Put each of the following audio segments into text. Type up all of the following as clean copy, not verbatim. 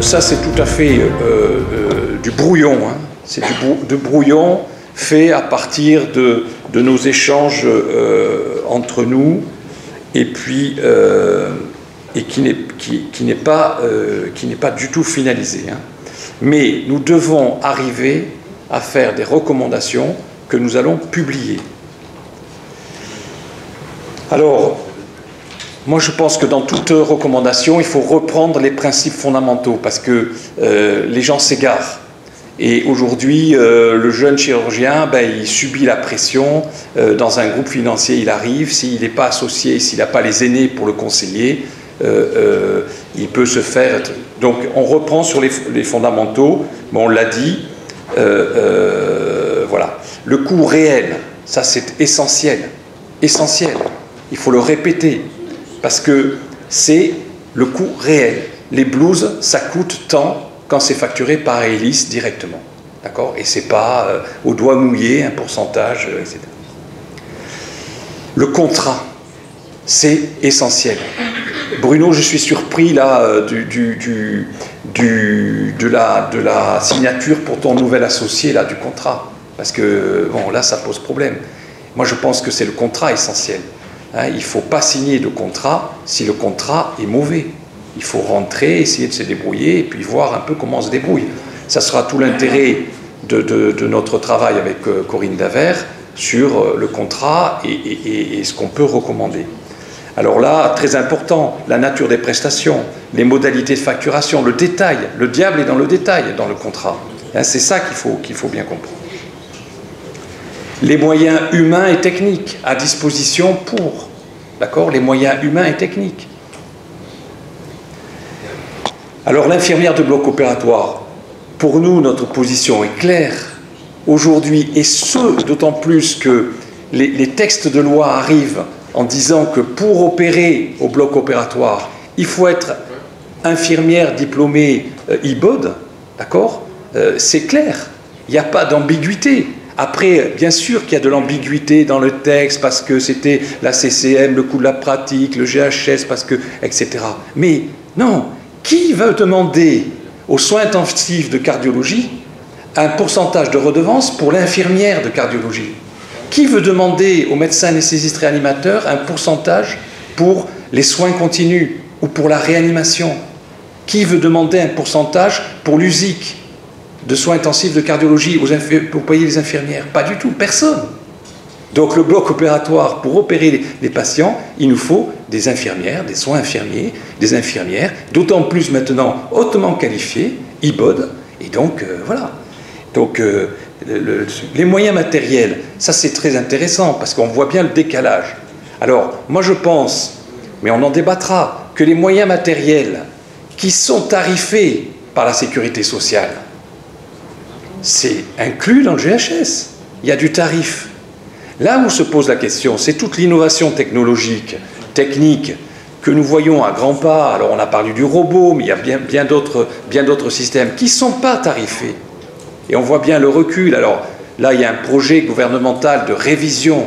ça c'est tout à fait du brouillon, hein. C'est du brouillon fait à partir de nos échanges entre nous, et puis et qui n'est pas du tout finalisé, hein. Mais nous devons arriver à faire des recommandations que nous allons publier. Alors, moi je pense que dans toute recommandation, il faut reprendre les principes fondamentaux, parce que les gens s'égarent. Et aujourd'hui, le jeune chirurgien, il subit la pression. Dans un groupe financier, il arrive. S'il n'est pas associé, s'il n'a pas les aînés pour le conseiller, il peut se faire... Donc, on reprend sur les fondamentaux. Bon, on l'a dit. Voilà. Le coût réel, ça c'est essentiel. Essentiel. Il faut le répéter. Parce que c'est le coût réel. Les blouses, ça coûte tant quand c'est facturé par Elis directement. D'accord? Et c'est pas au doigt mouillé, un pourcentage, etc. Le contrat, c'est essentiel. Bruno, je suis surpris là de la signature pour ton nouvel associé là, du contrat. Parce que, bon, là, ça pose problème. Moi, je pense que c'est le contrat essentiel. Hein, il ne faut pas signer de contrat si le contrat est mauvais. Il faut rentrer, essayer de se débrouiller et puis voir un peu comment on se débrouille. Ça sera tout l'intérêt de notre travail avec Corinne Davert sur le contrat et ce qu'on peut recommander. Alors là, très important, la nature des prestations, les modalités de facturation, le détail. Le diable est dans le détail, dans le contrat. Hein, c'est ça qu'il faut bien comprendre. Les moyens humains et techniques à disposition pour. D'accord? Les moyens humains et techniques. Alors l'infirmière de bloc opératoire, pour nous, notre position est claire aujourd'hui, et ce, d'autant plus que les textes de loi arrivent en disant que pour opérer au bloc opératoire, il faut être infirmière diplômée IBOD, d'accord? C'est clair, il n'y a pas d'ambiguïté. Après, bien sûr qu'il y a de l'ambiguïté dans le texte, parce que c'était la CCM, le coût de la pratique, le GHS, parce que, etc. Mais non, qui va demander aux soins intensifs de cardiologie un pourcentage de redevance pour l'infirmière de cardiologie? Qui veut demander au médecin anesthésiste réanimateur un pourcentage pour les soins continus ou pour la réanimation? Qui veut demander un pourcentage pour l'USIC de soins intensifs de cardiologie pour payer les infirmières? Pas du tout, personne. Donc le bloc opératoire, pour opérer les patients, il nous faut des infirmières, des soins infirmiers, des infirmières, d'autant plus maintenant hautement qualifiées, IBOD, et donc voilà. Donc les moyens matériels, ça c'est très intéressant, parce qu'on voit bien le décalage. Alors, moi je pense, mais on en débattra, que les moyens matériels qui sont tarifés par la sécurité sociale, c'est inclus dans le GHS. Il y a du tarif. Là où se pose la question, c'est toute l'innovation technologique, technique, que nous voyons à grands pas. Alors on a parlé du robot, mais il y a bien d'autres systèmes qui ne sont pas tarifés. Et on voit bien le recul. Alors là, il y a un projet gouvernemental de révision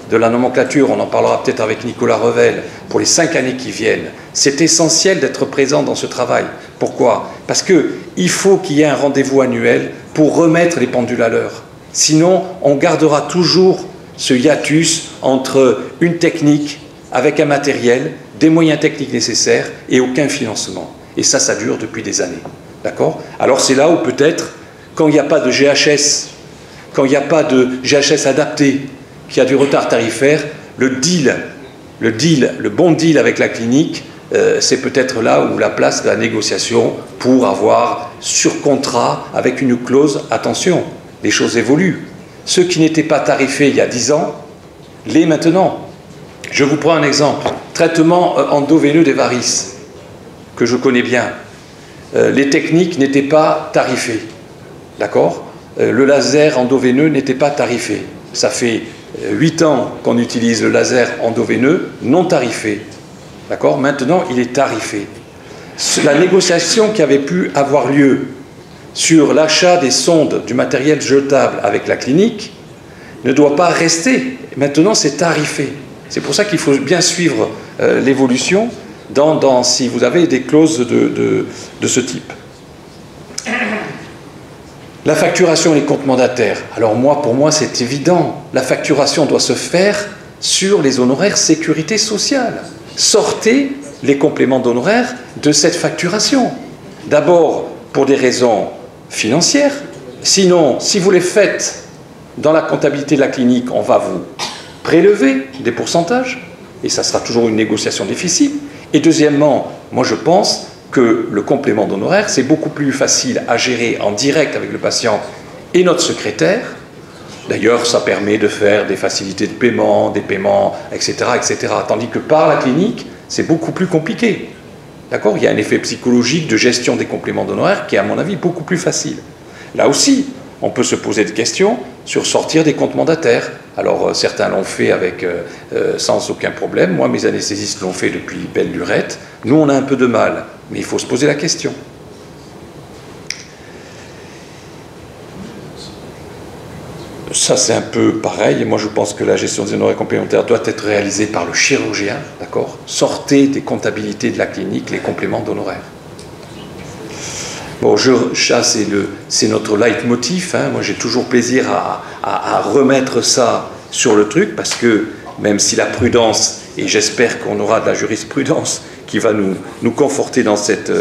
de la nomenclature, on en parlera peut-être avec Nicolas Revel, pour les 5 années qui viennent. C'est essentiel d'être présent dans ce travail. Pourquoi? Parce qu'il faut qu'il y ait un rendez-vous annuel pour remettre les pendules à l'heure. Sinon, on gardera toujours ce hiatus entre une technique avec un matériel, des moyens techniques nécessaires et aucun financement. Et ça dure depuis des années. D'accord? Alors c'est là où peut-être, quand il n'y a pas de GHS, quand il n'y a pas de GHS adapté, qu'il y a du retard tarifaire, le bon deal avec la clinique, c'est peut-être là où la place de la négociation pour avoir sur contrat avec une clause, attention, les choses évoluent. Ceux qui n'étaient pas tarifés il y a 10 ans, l'est maintenant. Je vous prends un exemple. Traitement endoveineux des varices, que je connais bien. Les techniques n'étaient pas tarifées. D'accord? Le laser endoveineux n'était pas tarifé. Ça fait 8 ans qu'on utilise le laser endoveineux non tarifé. D'accord? Maintenant, il est tarifé. La négociation qui avait pu avoir lieu sur l'achat des sondes du matériel jetable avec la clinique ne doit pas rester. Maintenant, c'est tarifé. C'est pour ça qu'il faut bien suivre l'évolution si vous avez des clauses de ce type. La facturation et les comptes mandataires. Alors moi, pour moi, c'est évident. La facturation doit se faire sur les honoraires sécurité sociale. Sortez les compléments d'honoraires de cette facturation. D'abord, pour des raisons financières. Sinon, si vous les faites dans la comptabilité de la clinique, on va vous prélever des pourcentages. Et ça sera toujours une négociation difficile. Et deuxièmement, moi je pense que le complément d'honoraires, c'est beaucoup plus facile à gérer en direct avec le patient et notre secrétaire. D'ailleurs, ça permet de faire des facilités de paiement, des paiements, etc., etc. Tandis que par la clinique, c'est beaucoup plus compliqué. D'accord ? Il y a un effet psychologique de gestion des compléments d'honoraires qui est, à mon avis, beaucoup plus facile. Là aussi, on peut se poser des questions sur sortir des comptes mandataires. Alors, certains l'ont fait sans aucun problème. Moi, mes anesthésistes l'ont fait depuis belle lurette. Nous, on a un peu de mal, mais il faut se poser la question. Ça, c'est un peu pareil. Et moi, je pense que la gestion des honoraires complémentaires doit être réalisée par le chirurgien. D'accord ? Sortez des comptabilités de la clinique les compléments d'honoraires. Bon, ça, c'est notre leitmotiv. Hein. Moi, j'ai toujours plaisir à remettre ça sur le truc, parce que même si la prudence, et j'espère qu'on aura de la jurisprudence qui va nous conforter dans cette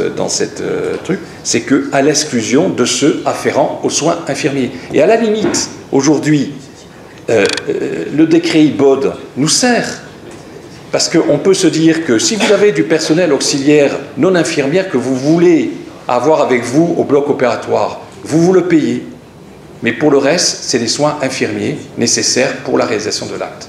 truc, c'est qu'à l'exclusion de ceux afférents aux soins infirmiers. Et à la limite, aujourd'hui, le décret IBOD nous sert. Parce qu'on peut se dire que si vous avez du personnel auxiliaire non infirmière que vous voulez avoir avec vous au bloc opératoire, vous le payez. Mais pour le reste, c'est les soins infirmiers nécessaires pour la réalisation de l'acte.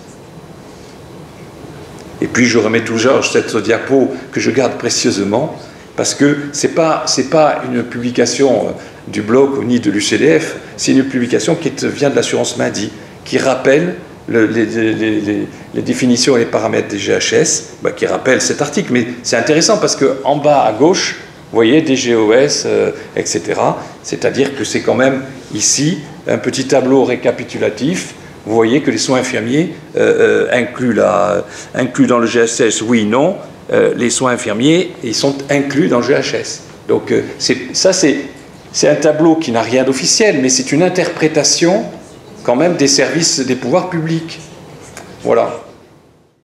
Et puis je remets toujours cette diapo que je garde précieusement, parce que ce n'est pas une publication du bloc ni de l'UCDF, c'est une publication qui vient de l'assurance maladie, qui rappelle les définitions et les paramètres des GHS, qui rappelle cet article. Mais c'est intéressant parce qu'en bas à gauche, vous voyez, des GOS, etc. C'est-à-dire que c'est quand même ici un petit tableau récapitulatif. Vous voyez que les soins infirmiers inclus dans le GHS, oui, non. Les soins infirmiers, ils sont inclus dans le GHS. Donc c'est un tableau qui n'a rien d'officiel, mais c'est une interprétation quand même des services des pouvoirs publics. Voilà.